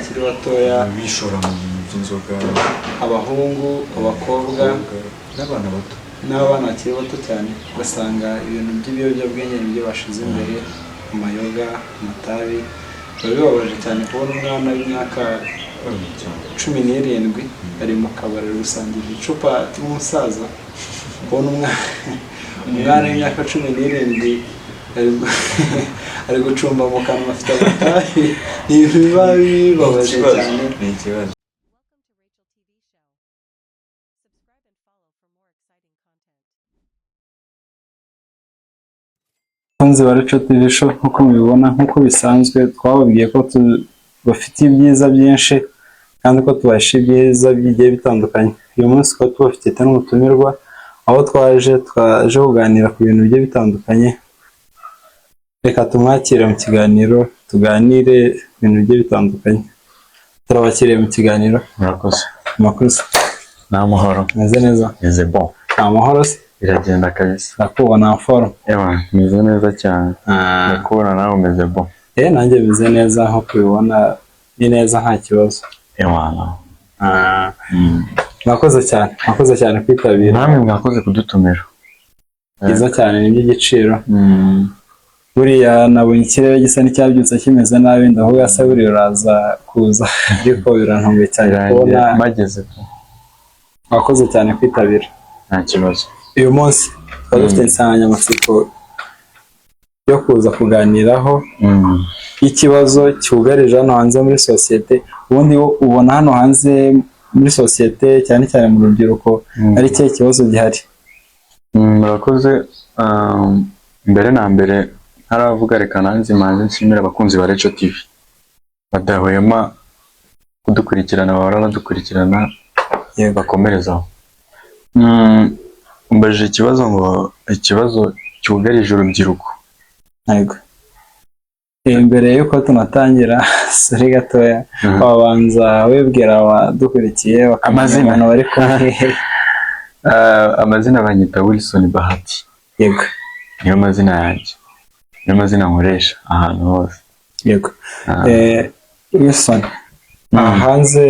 bakiri batoya bishora mu bintu by'inzoga, abahungu abakobwa n'abana bato n'abana bakiri bato cyane, ugasanga ibintu by'ibiyobyabwenge nibyo bashize imbere, amayoga, amatabi. Biba bibabaje cyane kubona umwana w'imyaka 17 ari mu kabari gusangira icupa n'umusaza, kubona umwana w'imyaka 17 ari gucumba mu kanwa afite amatabi. Ni ibintu biba bibabaje cyane. Ni ikibazo. Abakunzi ba Rachel TV Show, nk'uko mubibona, nk'uko bisanzwe twababwiye ko bafite ibyiza byinshi kandi ko tubasha ibyiza bigiye bitandukanye. Uyu munsi ko tubafite n'umutumirwa, aho twaje kuganira ku bintu bigiye bitandukanye. Reka tumwakire mu kiganiro tuganire ibintu bigiye bitandukanye. Turabakiriye mu kiganiro. Murakoze. Makosa. N'amahoro. Meze neza. Meze bon. Amahoro se? Biragenda kabisa. Nakubona form. Meze neza cyane. Nakubona nawe umeze bon. Nanjye meze neza, nko kubibona ni neza nta kibazo. Mwakoze cyane kwitabira. Namwe mwakoze kudutumira. Byiza cyane, nibyo igiciro. Buriya nabonye ikirere gisa n'icyabyutse kimeze nabi, ndavuga se buriya uraza kuza, ariko birantunguye cyane kubona mageze. Mwakoze cyane kwitabira. Nta kibazo. Uyu munsi twari dufite insanganyamatsiko yo kuza kuganiraho ikibazo cyugarije hano hanze muri sosiyete. Ubundi ubona hano hanze muri sosiyete cyane cyane mu rubyiruko ari cyo kibazo gihari. Murakoze. Mbere na mbere ntaravuga, reka nanze manze nshimira abakunzi ba Rachel TV badahwema kudukurikirana, bahora badukurikirana, bakomerezaho. Umbajije ikibazo ngo ikibazo cyugarije urubyiruko. Yego. Imbere yuko tunatangira sori gatoya, wabanza wibwira abadukurikiye bakamazina bari kumwe. Amazina banyita Wilson Bahati. Yego. Niyo mazina yanjye, niyo mazina nkoresha ahantu hose. Yego. Wilson, hanze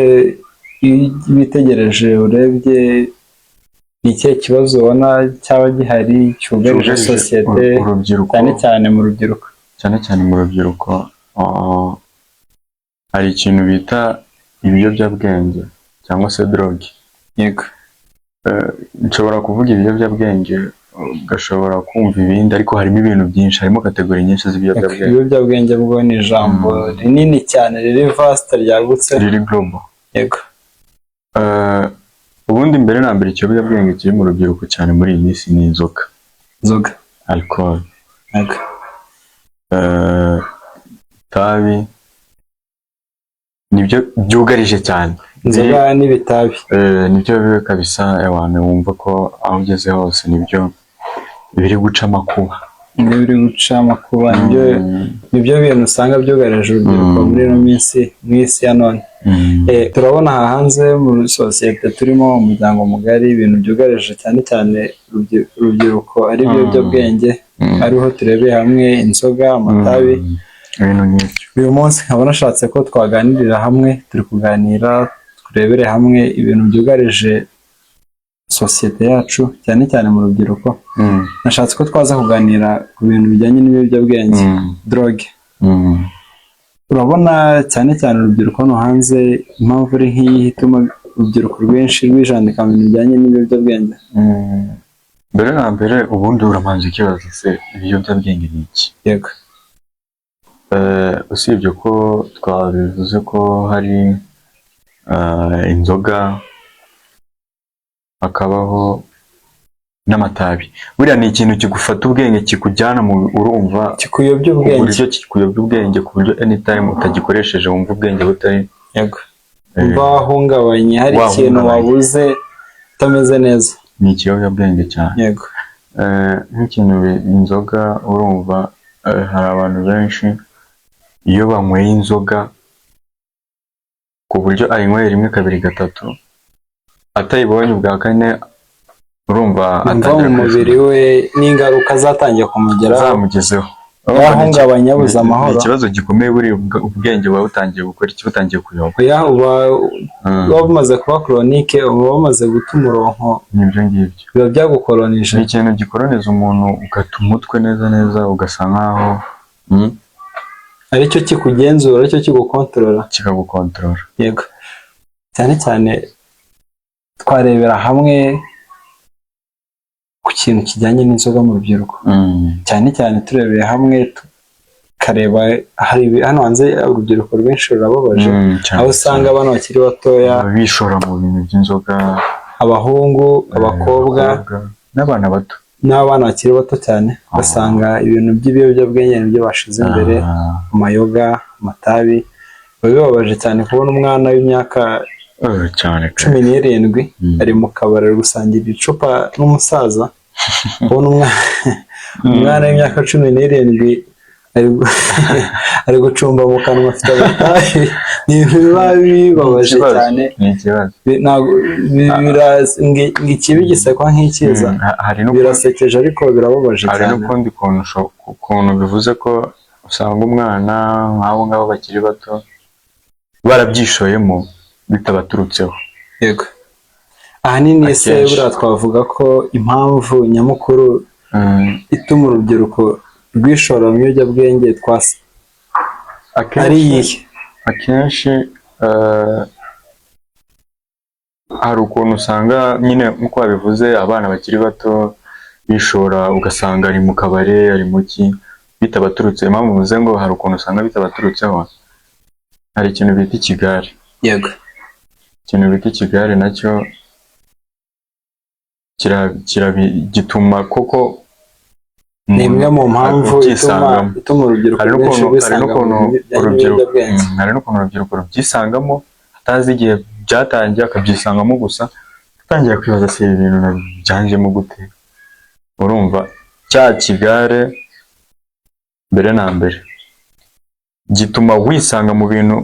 ibitegereje urebye, ni ikihe kibazo ubona cyaba gihari cyugarije sosiyete cyane cyane mu rubyiruko? Cyane cyane mu rubyiruko hari ikintu bita ibiyobyabwenge cyangwa se drogue. Yego. Nshobora kuvuga ibiyobyabwenge ugashobora kumva ibindi, ariko harimo ibintu byinshi, harimo kategori nyinshi z'ibiyobyabwenge. Ibiyobyabwenge bwo ni ijambo rinini cyane, riri vast, ryagutse, riri global. Yego. Ubundi mbere na mbere ikiyobyabwenge kiri mu rubyiruko cyane muri iyi minsi ni inzoga. Inzoga. Alcohol. Yego. Tabi. Nibyo byugarije cyane. Inzoga n'ibitabi. Nibyo bibe kabisa, abantu wumva ko aho ugeze hose nibyo biri guca amakuba. Nibyo biri guca amakuba, nibyo bintu usanga byugarije urubyiruko muri ino minsi, mu isi ya none. Turabona aha hanze muri sosiyete turimo, umuryango mugari, ibintu byugarije cyane cyane urubyiruko ari ibiyobyabwenge, ariho turebeye hamwe inzoga, amatabi, ibintu nk'ibyo. Uyu munsi nkaba nashatse ko twaganirira hamwe, turi kuganira turebere hamwe ibintu byugarije sosiyete yacu cyane cyane mu rubyiruko. Nashatse ko twaza kuganira ku bintu bijyanye n'ibiyobyabwenge, drogue. Urabona cyane cyane urubyiruko hano hanze, impamvu uri nk'iyi ituma urubyiruko rwinshi rwijandika mu bintu bijyanye n'ibiyobyabwenge? Mbere na mbere ubundi uramanza ikibazo se ibiyobyabwenge ni iki? Yego. Usibye ko twabivuze ko hari inzoga, hakabaho n'amatabi. Buriya ni ikintu kigufata ubwenge, kikujyana mu urumva, kikuyobya ubwenge, kikuyobya ubwenge ku buryo anytime utagikoresheje wumva ubwenge butari. Yego. Umva wahungabanye, hari ikintu wabuze utameze neza. Ni ikiyobyabwenge cyane. Yego. Nk'ikintu inzoga, urumva hari abantu benshi iyo banyweye inzoga ku buryo ayinyweye rimwe kabiri gatatu atayibonye ubwa kane, urumva atangira mu mubiri we n'ingaruka zatangiye kumugeraho, zamugezeho. yahungabanya buza amahoro. Ni ikibazo gikomeye buri ubwenge buba butangiye gukora iki, butangiye kuyoba. Uba bumaze kuba chronique, uba bumaze guta umurongo. Nibyo ngibyo biba byagukolonije. Ni ikintu gikoloniza umuntu, ugata umutwe neza neza, ugasa nkaho aricyo kikugenzura, aricyo kigukontorora, kikagukontorora. Yego, cyane cyane twarebera hamwe ku kintu kijyanye n'inzoga mu rubyiruko. Cyane cyane turebeye hamwe tukareba, hari hano hanze urubyiruko rwinshi rurababaje, aho usanga abana bakiri batoya bishora mu bintu by'inzoga, abahungu, abakobwa n'abana bakiri bato cyane, ugasanga ibintu by'ibiyobyabwenge nibyo bashize imbere, amayoga, amatabi. Biba bibabaje cyane kubona umwana w'imyaka 17 ari mu kabari ari gusangira icupa n'umusaza. Kubona umwana w'imyaka 17 ari gucumba mu kanwa afite amatabi, ni ibintu biba bibabaje cyane. Ikibi gisekwa nk'icyiza, birasekeje ariko birababaje cyane. Hari n'ukundi kuntu bivuze ko usanga umwana nk'abo ngabo bakiri bato barabyishoyemo bitabaturutseho. Yego, ahanini se buriya twavuga ko impamvu nyamukuru ituma urubyiruko rwishora mu biyobyabwenge ari iyihe? Akenshi hari ukuntu usanga nyine nk'uko babivuze, abana bakiri bato bishora, ugasanga ari mu kabare, ari mu ki, bitabaturutse. Impamvu mvuze ngo hari ukuntu usanga bitabaturutseho, hari ikintu bita ikigare. Yego, ikintu bita ikigare nacyo gituma koko ni imwe mu mpamvu ituma urubyiruko rwinshi rwisanga mu biyobyabwenge. Hari n'ukuntu urubyiruko rubyisangamo atazi igihe byatangiye, akabyisangamo gusa atangira kwibaza se ibintu byanjemo gute. Urumva cya kigare mbere na mbere gituma wisanga mu bintu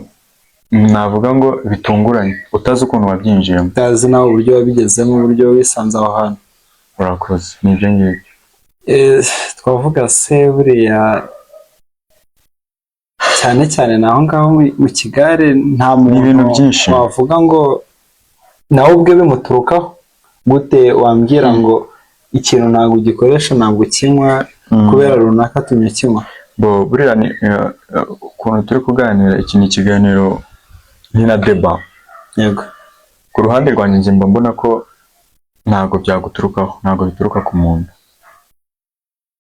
navuga ngo bitunguranye, utazi ukuntu wabyinjiyemo, utazi nawe uburyo wabigezemo, uburyo wisanze aho hantu. Urakoze, nibyo ngibyo. Twavuga se buriya cyane cyane naho ngaho mu kigare nta muntu wavuga ngo nawe ubwe bimuturukaho gute. Wambwira ngo ikintu ntabwo ugikoresha, ntabwo ukinywa kubera runaka tumye kinywa. Buriya ni ukuntu turi kuganira, iki ni ikiganiro na deba. Yego, ku ruhande rwanjye njye mba mbona ko ntabwo byaguturukaho, ntabwo bituruka ku muntu.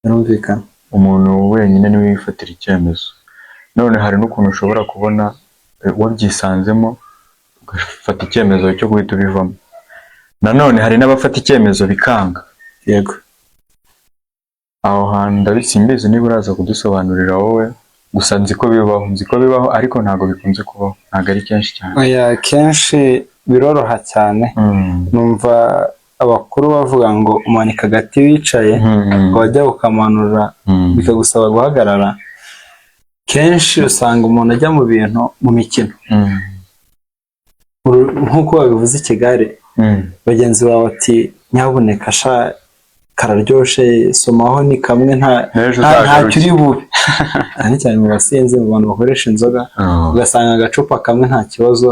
Birumvikana, umuntu wenyine niwe wifatira icyemezo. None hari n'ukuntu ushobora kubona wabyisanzemo ugafata icyemezo cyo guhita ubivamo. Nanone hari n'abafata icyemezo bikanga. Yego, aho hantu ndabisimbizi niba uraza kudusobanurira wowe. Gusa nzi ko bibaho ariko ntabwo bikunze kubaho, ntabwo ari kenshi cyane. Oya, kenshi biroroha cyane. Numva abakuru bavuga ngo umanika agati wicaye, wajya ukamanura bikagusaba guhagarara. Kenshi usanga umuntu ajya mu bintu, mu mikino, nk'uko babivuze ikigare, bagenzi bawe ati nyabuneka sha kararyoshe, somaho ni kamwe ntacyo uri bube. Cyane cyane mu basinzi, mu bantu bakoresha inzoga, ugasanga agacupa kamwe nta kibazo.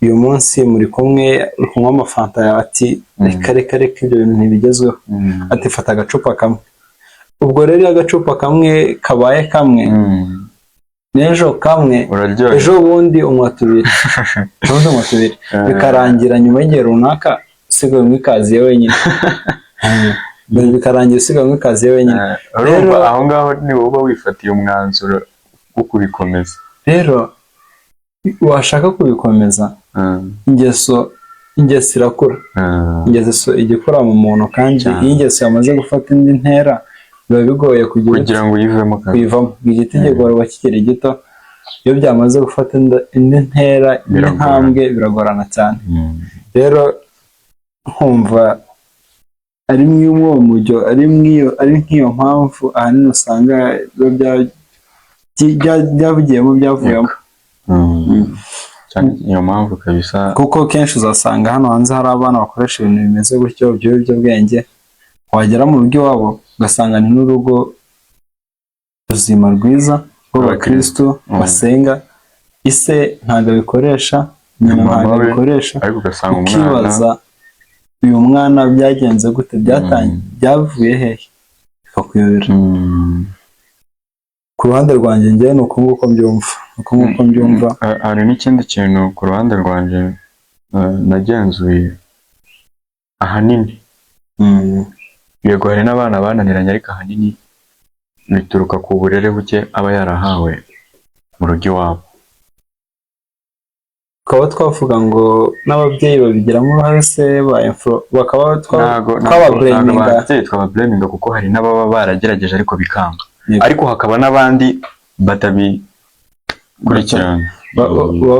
Uyu munsi muri kumwe, uri kunywa amafanta yawe, ati reka ibyo bintu ntibigezweho, ati fata agacupa kamwe. Ubwo rero iyo agacupa kamwe kabaye kamwe, n'ejo kamwe, ejo bundi unywa tubiri, bikarangira nyuma y'igihe runaka usigaye mu ikaziye wenyine. Bikarangira usigaye mu ikaziye wenyine. Rero aho ngaho ni wowe uba wifatiye umwanzuro wo kubikomeza. Rero washaka kubikomeza, ingeso irakura. Ingeso igikura mu muntu, kandi iyo ingeso yamaze gufata indi ntera, biba bigoye kugira ngo uyivamo. Igiti gihorwa kikiri gito, iyo byamaze gufata indi ntera, intambwe, biragorana cyane. Rero nkumva ari mw'uwo mujyo, ari nk'iyo mpamvu ahanini usanga byavuyemo. Iyo mpamvu kabisa, kuko kenshi uzasanga hano hanze hari abana bakoresha ibintu bimeze gutyo by'ibiyobyabwenge, wagera mu rugo iwabo ugasanga ni n'urugo ubuzima rwiza bw'abakristo basenga. Ise ntabwo abikoresha, nyina ntabwo abikoresha, ariko ugasanga ukibaza uyu mwana byagenze gute, byavuye hehe, bikakuyobera. Ku ruhande rwanjye njyewe ni uko nguko mbyumva. Hari n'ikindi kintu ku ruhande rwanjye nagenzuye ahanini, yego hari n'abana bananiranye, ariko ahanini bituruka ku burere buke aba yarahawe mu rugo iwabo. Tukaba twavuga ngo n'ababyeyi babigiramo uruhare se, bakaba twabableminga kuko hari n'ababa baragerageje ariko bikanga, ariko hakaba n'abandi batabikurikirana,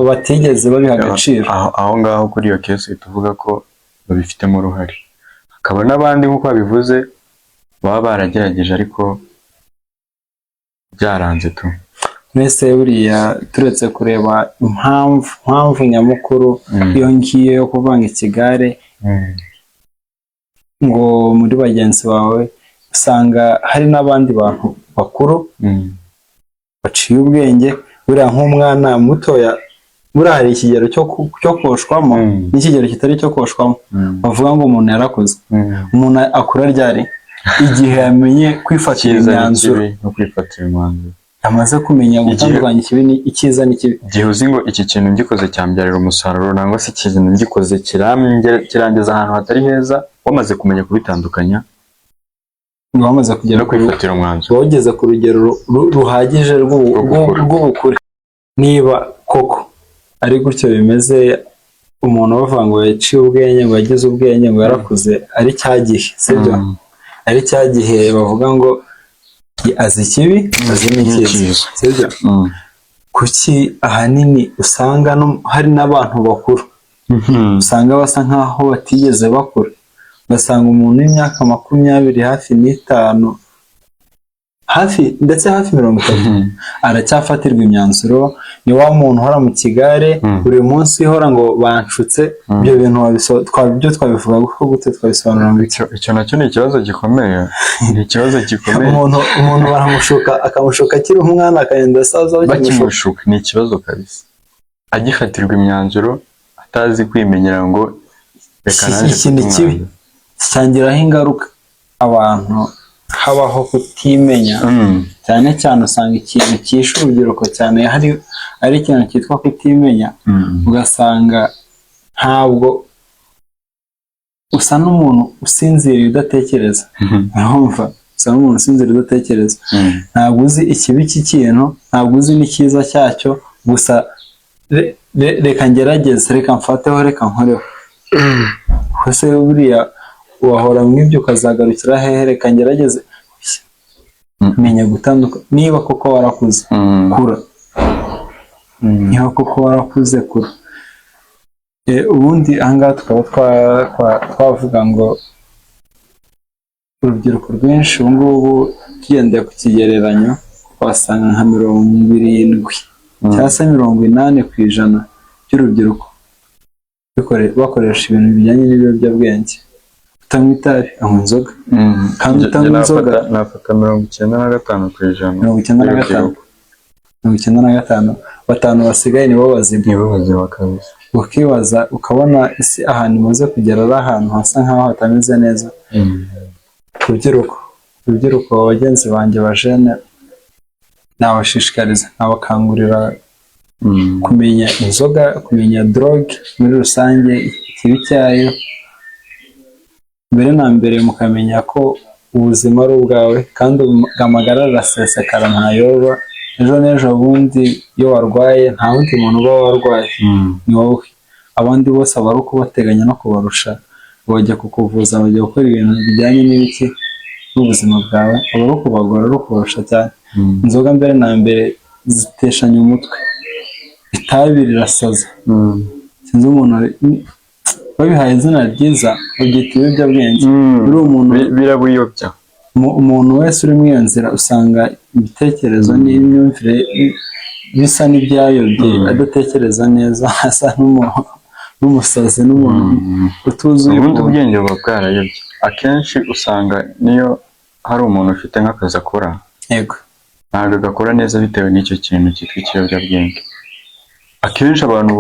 batigeze babiha agaciro. Aho ngaho kuri iyo kesi tuvuga ko babifitemo uruhare. Hakaba n'abandi nk'uko babivuze baba baragerageje ariko byaranze tu. Mwese buriya turetse kureba impamvu nyamukuru iyo ngiyo yo kuvanga ikigare ngo muri bagenzi bawe, usanga hari n'abandi bantu bakuru baciye ubwenge. Buriya nk'umwana mutoya, buriya hari ikigero cyo koshwamo n'ikigero kitari cyo koshwamo. bavuga ngo umuntu yarakuze. Umuntu akura ryari? Igihe yamenye kwifatira imyanzuro no kwifatira imyanzuro, amaze kumenya gutandukanya ikibi icyiza n'ikibi. Igihe uzi ngo iki kintu ngikoze cyambyarira umusaruro, nangwa se iki kintu ngikoze kirangeza ahantu hatari heza, wamaze kumenya kubitandukanya, wamaze kugera no kwifatira umwanzuro, wageze ku rugero ruhagije rw'ubukure. Niba koko ari gutyo bimeze, umuntu bavuga ngo yaciye ubwenge, ngo yagize ubwenge, ngo yarakuze, ari cya gihe, sibyo? Ari cya gihe bavuga ngo azi ikibi azi n'icyiza, sibyo? Kuki ahanini usanga hari n'abantu bakuru usanga basa nkaho batigeze bakura, ugasanga umuntu w'imyaka 20 hafi n'itanu, ndetse hafi 30 aracyafatirwa imyanzuro. Ni wa muntu uhora mu kigare buri munsi ihora ngo banshutse. Ibyo bintu byo twabivuga gute, twabisobanura ngo icyo nacyo ni ikibazo gikomeye. Umuntu baramushuka, akamushuka akiri umwana, akagenda asaza bakimushuka. Ni ikibazo kabisa, agifatirwa imyanzuro atazi kwimenyera ngo reka naje ikintu kibi cyangiraho ingaruka. Abantu habaho kutimenya, cyane cyane usanga ikintu cyishe urubyiruko cyane ari ikintu cyitwa kutimenya. Ugasanga ntabwo usa n'umuntu usinziriye udatekereza. Urumva, usa n'umuntu usinziriye udatekereza. Ntabwo uzi ikibi cy'ikintu, ntabwo uzi n'icyiza cyacyo, gusa reka ngerageze, reka mfateho, reka nkoreho. Ese buriya wahora mw'ibyo ukazagarukira hehe? Reka ngerageze. Menya gutandukanya. Niba koko warakuze, kura. Niba koko warakuze, kura. Ubundi ahangaha tukaba twavuga ngo urubyiruko rwinshi ubu ngubu tugendeye ku kigereranyo, twasanga nka 70 cyangwa se 80% by'urubyiruko bakoresha ibintu bijyanye n'ibiyobyabwenge. Utanywa itabi, anywa inzoga. Kandi utanywa inzoga nafata 95%. 95%. Batanu basigaye nibo bazima kabisa. Ukibaza, ukabona isi ahantu imaze kugera ari ahantu hasa nkaho hatameze neza. Urubyiruko bagenzi banjye bajene, nabashishikariza, nabakangurira kumenya inzoga, kumenya drogue muri rusange, ikibi cyayo. Mbere na mbere mukamenya ko ubuzima ari ubwawe, kandi amagara arasesekara ntayorwa. Ejo n'ejo bundi iyo warwaye, nta wundi muntu uba warwaye, ni wowe. Abandi bose aba ari ukubateganya no kubarusha, bajya kukuvuza, bajya gukora ibintu bijyanye n'ibiki n'ubuzima bwawe, aba ari ukubagora, ari ukubarusha cyane. Inzoga mbere na mbere ziteshanya umutwe, itabi rirasaza. Sinzi umuntu babihaye izina ryiza, babyita ibiyobyabwenge. Birabuyobya. Umuntu wese uri muri iyo nzira usanga ibitekerezo n'imyumvire bisa n'ibyayobye, adatekereza neza, asa n'umusazi, n'umuntu utuzuye. Ubundi ubwenge buba bwarayobye. Akenshi usanga niyo hari umuntu ufite nk'akazi akora, yego, ntabwo gakora neza bitewe n'icyo kintu cyitwa ikiyobyabwenge. Akenshi abantu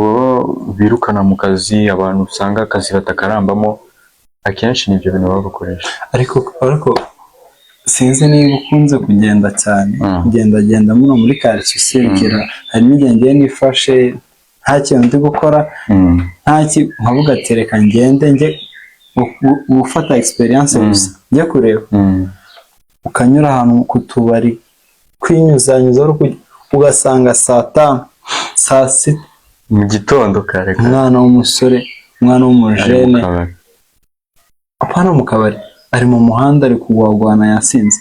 birukana mu kazi, abantu usanga akazi batakarambamo, akenshi nibyo bintu baba bakoresha. ariko sinzi niba ukunze kugenda cyane, kugendagenda muno muri karitsiye usekera, hari n'igihe ngiye nifashe nta kintu ndi gukora, nkavuga ati reka ngende njye gufata experience gusa, njye kureba, ukanyura ahantu ku tubari kwinyuzanyuza, ugasanga saa 5 saa 6 mu gitondo kare, umwana w'umusore, umwana w'umujene, apana mu kabari, ari mu muhanda ari kugwagwana yasinze,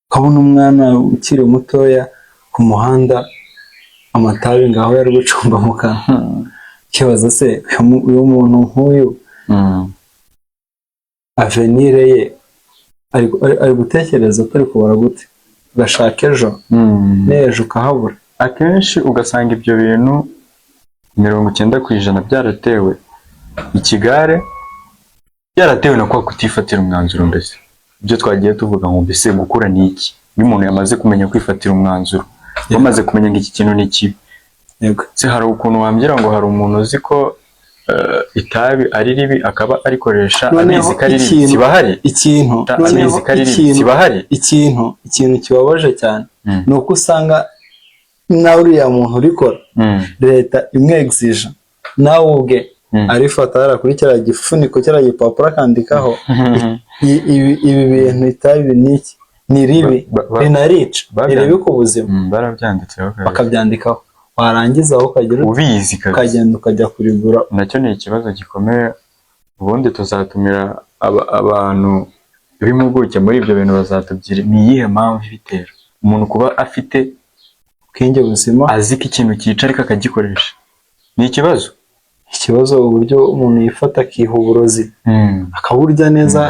ukabona umwana ukiri mutoya ku muhanda amatabi ngaho yari gucumba mu kanwa, kibaza se uyu muntu nk'uyu avenire ye ari gutekereza atari kubara gute, ugashaka ejo n'ejo ukahabura. Akenshi ugasanga ibyo bintu 90% byaratewe ikigare, byaratewe na kwa kutifatira umwanzuro. Mbese ibyo twagiye tuvuga ngo mbese gukura ni iki, iyo umuntu yamaze kumenya kwifatira umwanzuro, bamaze kumenya ngo iki kintu ni kibi. Yego, se hari ukuntu wambwira ngo hari umuntu uzi ko itabi ari ribi akaba arikoresha abizi ko ari ribi? Sibahari ikintu kibabaje cyane ni uko usanga nawe uriya muntu urikora, leta imwe exige, nawe ubwe arifata kuri kiriya gifuniko, kiriya gipapuro akandikaho ibi bintu itabi n'iki ni ribi, rinarica, ni ribi ku buzima, barabyanditseho bakabyandikaho, warangiza aho ubizi ukagenda ukajya kurigura. Nacyo ni ikibazo gikomeye. Ubundi tuzatumira abantu b'impuguke muri ibyo bintu, bazatubwira ni iyihe mpamvu ibitera umuntu kuba afite ubwenge buzima, azi ko ikintu cyica ariko akagikoresha. Ni ikibazo uburyo umuntu yifata akiha uburozi akaburya neza.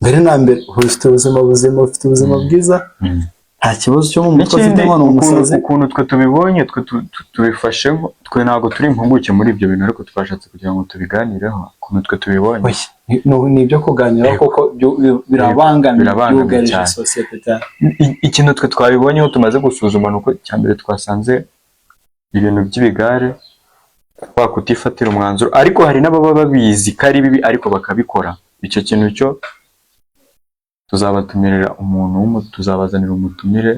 Mbere na mbere ufite ubuzima bwiza, nta kibazo cyo mu mutwe ufite, none umusazi. Ukuntu twe tubibonye, twe tubifasheho, twe ntabwo turi impuguke muri ibyo bintu, ariko twashatse kugira ngo tubiganireho ukuntu twe tubibonye. Ni ibyo kuganira kuko byugarije sosiyete cyane. Ikintu twe twabibonyeho tumaze gusuzuma nuko cyambere twasanze ibintu by'ibigare kwa kutifatira umwanzuro, ariko hari n'ababa babizi ko ari bibi ariko bakabikora. Icyo kintu cyo tuzabatumirira tuzabazanira umutumire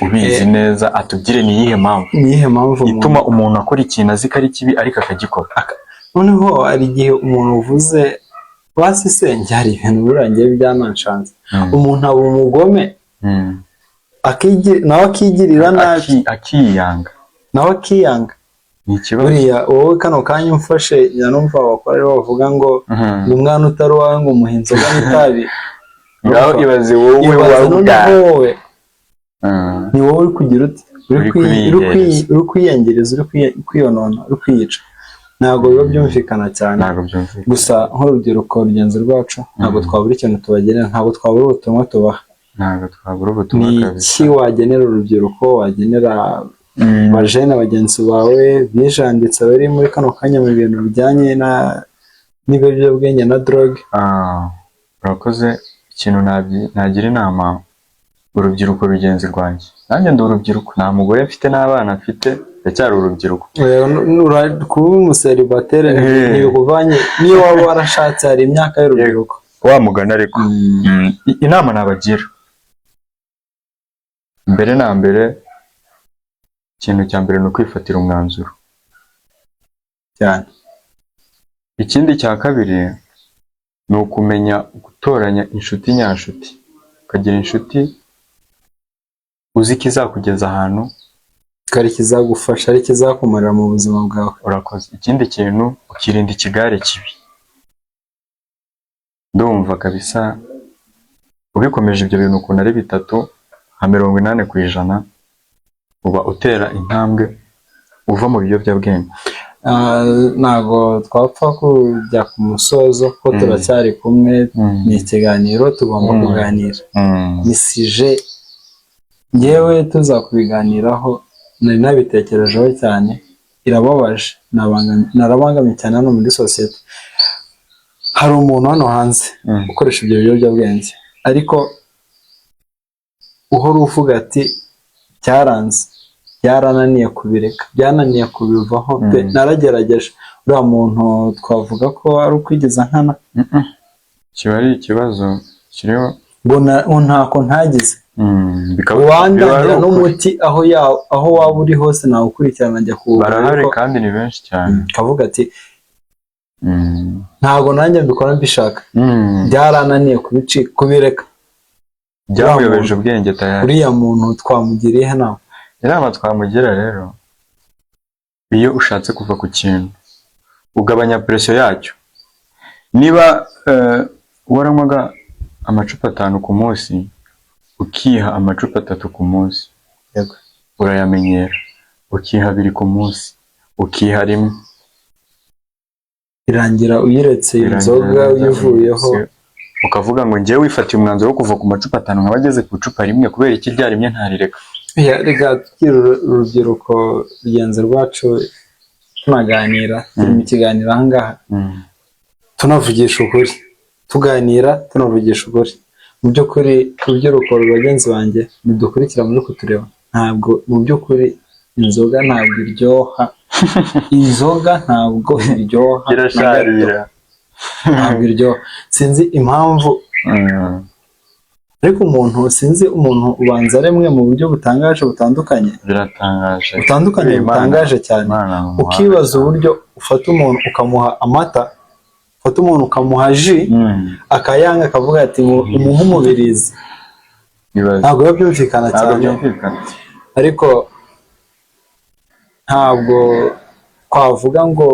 ubizi neza, atubwire ni iyihe mpamvu ituma umuntu akora ikintu azi ko ari kibi ariko akagikora. Noneho hari igihe umuntu uvuze basi se hari ibintu birangiye byananshanze, umuntu aba umugome nawe akigirira nabi, nawe akiyanga. Buriya wowe kano kanya umfashe, numva abakora bavuga ngo ni umwana utari uwawe ngo umuhe inzoga n'itabi, ngaho ibaze wowe ni wowe uri kugira uti, uri kwiyengereza, uri kwiyonona, uri kwiyica. Ntabwo biba byumvikana cyane. Gusa nk'urubyiruko rugenzi rwacu, ntabwo twabura ikintu tubagenera, ntabwo twabura ubutumwa tubaha. Ni iki wagenera urubyiruko, wagenera bajene bagenzi bawe bijanditse bari muri kano kanya mu bintu bijyanye n'ibiyobyabwenge na drogue? Urakoze. Ikintu nagira inama urubyiruko rugenzi rwanjye, nanjye ndi urubyiruko, nta mugore mfite n'abana mfite, ndacyari urubyiruko. Kuba umuseribateri ntibikuvanye niyo waba warashatse, hari imyaka y'urubyiruko wamugana. Ariko inama nabagira, mbere na mbere, ikintu cya mbere ni ukwifatira umwanzuro cyane. Ikindi cya kabiri ni ukumenya gutoranya inshuti nyanshuti, ukagira inshuti uzi ko izakugeza ahantu, ari ikizagufasha, ari ikizakumarira mu buzima bwawe. Urakoze. Ikindi kintu, ukirinda ikigare kibi. Ndumva kabisa ubikomeje ibyo bintu ukuntu ari bitatu, nka 80% uba utera intambwe uva mu biyobyabwenge. Ntabwo twapfa kujya ku musozo ko turacyari kumwe, ni ikiganiro tugomba kuganira. Misije ngewe tuzakubiganiraho, nari nabitekerejeho cyane, irababaje, narabangamiye cyane hano muri sosiyete. Hari umuntu hano hanze ukoresha ibyo biyobyabwenge, ariko uhora uvuga ati byaranze, byarananiye kubireka, byananiye kubivaho pe, naragerageje. Uriya muntu twavuga ko ari ukwigeza nkana? kiba ari ikibazo kiriho ngo ntako ntagize. bikaba Uwandangira n'umuti aho waba uri hose nawukurikirana njya kuwugura. barahari kandi ni benshi cyane. Kavuga ati ntabwo nanjye mbikora mbishaka, byarananiye kubireka. Byamuyobeje ubwenge tayari. Uriya muntu twamugiriye inama? Inama twamugira rero, iyo ushatse kuva ku kintu ugabanya presiyo yacyo. Niba waranywaga amacupa 5 ku munsi, ukiha amacupa 3 ku munsi, yego, urayamenyera. Ukiha 2 ku munsi, ukiha 1, irangira uyiretse inzoga uyivuyeho, ukavuga ngo njyewe wifatiye umwanzuro wo kuva ku macupa 5 nkaba ageze ku icupa 1 kubera iki ryarimye ntarireka. Reka tukiri urubyiruko rugenzi rwacu tunaganira, turi mu kiganiro ahangaha, tunavugisha ukuri, tuganira tunavugisha ukuri. Mu by'ukuri urubyiruko bagenzi banjye mudukurikira muri kutureba, ntabwo mu by'ukuri inzoga ntabwo iryoha. Inzoga ntabwo iryoha, irasharira, ntabwo iryoha. Sinzi impamvu, ariko sinzi umuntu ubanza remwe mu buryo butangaje butandukanye. Biratangaje, butangaje cyane. Ukibaza uburyo ufata umuntu ukamuha amata, ufata umuntu ukamuha ji, akayanga akavuga ati umuhe umubirizi. Ntabwo biba byumvikana cyane, ariko ntabwo twavuga ngo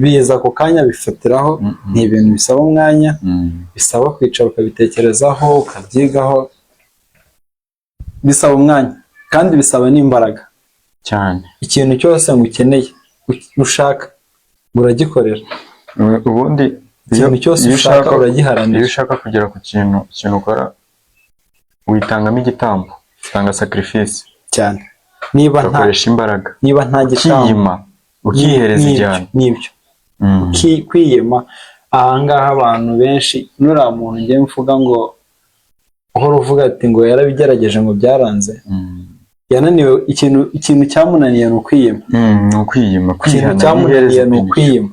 biza ako kanya bifatiraho. Ni ibintu bisaba umwanya, bisaba kwicara ukabitekerezaho, ukabyigaho, bisaba umwanya kandi bisaba n'imbaraga cyane. Ikintu cyose ukeneye ushaka uragikorera, ubundi ikintu cyose ushaka uragiharanira. Iyo ushaka kugera ku kintu ukora, witangamo igitambo, utanga sacrifice cyane. Niba ukoresha imbaraga, niba nta gitambo ukihereza ijyana n'ibyo, kwiyema. Ahangaha abantu benshi, nuriya muntu ngiye mvuga ngo uhora uvuga ati ngo yarabigerageje ngo byaranze, yananiwe. Ikintu cyamunaniye ni ukwiyema. Ikintu cyamunaniye ni ukwiyema,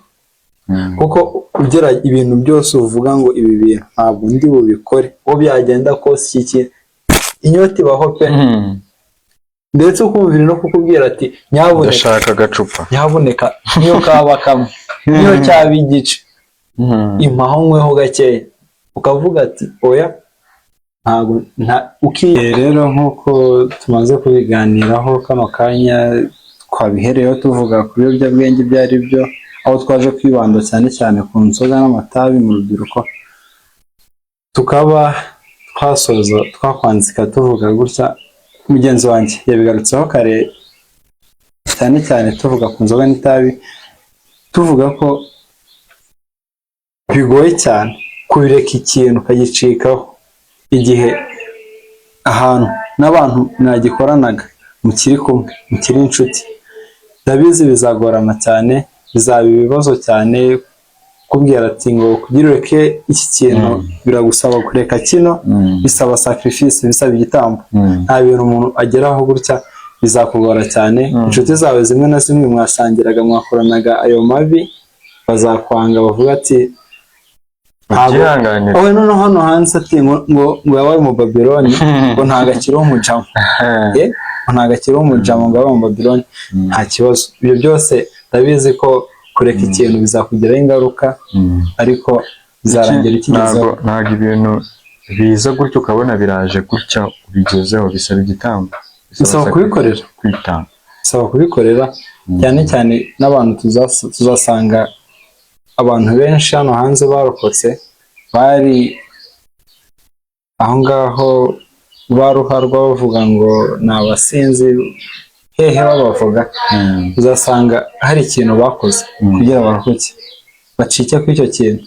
kuko ugira ibintu byose uvuga ngo ibi bintu ntabwo ndi bubikore, uwo byagenda kose iki kintu, inyota ibaho pe. Ndetse ukumvira no kukubwira ati nyabuneka, ndashaka agacupa, nyabuneka niyo kaba kamwe, niyo cyaba igice, impaho nkweho gakeya. Ukavuga ati oya, ntabwo rero nk'uko tumaze kubiganiraho kano kanya, twabihereyeho tuvuga ku biyobyabwenge ibyo ari byo, aho twaje kwibanda cyane cyane ku nzoga n'amatabi mu rubyiruko. Tukaba twasoza twakwanzika tuvuga gutya, mugenzi wanjye yabigarutseho kare, cyane cyane tuvuga ku nzoga n'itabi, tuvuga ko bigoye cyane kubireka ikintu ukagicikaho, igihe ahantu n'abantu mwagikoranaga mukiri kumwe, mukiri inshuti. Ndabizi bizagorana cyane, bizaba ibibazo cyane. Kubwira ati ngo kugira ureke iki kintu biragusaba kureka kino, bisaba sacrifice, bisaba igitambo. Nta bintu umuntu ageraho gutya, bizakugora cyane. Inshuti zawe zimwe na zimwe mwasangiraga, mwakoranaga ayo mabi, bazakwanga bavuga ati wowe noneho hano hanze ati ngo yabaye mu Babyloni, ngo ntago akiriho umujama, ntago akiriho umujama, ngo yabaye mu Babyloni. Nta kibazo, ibyo byose ndabizi ko kureka ikintu bizakugiraho ingaruka, ariko bizarangira ikigezeho. Ntabwo ibintu biza gutyo ukabona biraje gutya ubigezeho, bisaba igitambo, bisaba kubikorera, kwitanga, bisaba kubikorera. Cyane cyane n'abantu tuzasanga abantu benshi hano hanze barokotse, bari aho ngaho baruharwa bavuga ngo ni abasinzi, hehe babavuga. Uzasanga hari ikintu bakoze kugira barokoke, bacike kuri icyo kintu.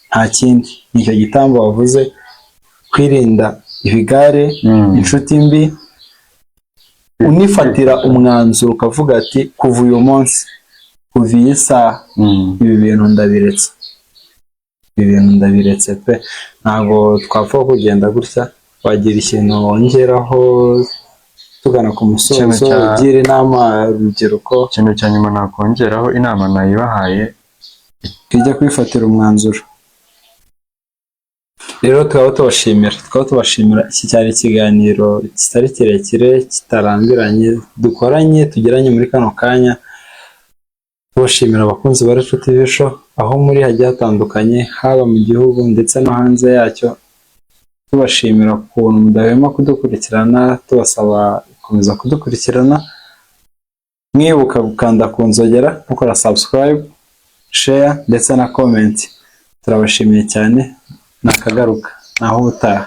Nta kindi, ni icyo gitambo wavuze, kwirinda ibigare, inshuti mbi, unifatira umwanzuro ukavuga ati kuva uyu munsi, kuva iyi saha, ibi bintu ndabiretse, ibi bintu ndabiretse pe. Ntabwo twapfa kugenda gutya wagira ikintu wongeraho tugana ku musozo, ugira inama urubyiruko? Ikintu cya nyuma nakongeraho, inama nayibahaye tujya kwifatira umwanzuro. Rero tukaba tubashimira, iki cyari ikiganiro kitari kirekire kitarambiranye dukoranye tugiranye muri kano kanya, tubashimira abakunzi ba Retro TV Show aho muri hagiye hatandukanye, haba mu gihugu ndetse no hanze yacyo, tubashimira ukuntu mudahwema kudukurikirana, tubasaba gukomeza kudukurikirana, mwibuka gukanda ku nzogera mukora subscribe, share ndetse na comment. Turabashimiye cyane, nakagaruka naho ubutaha.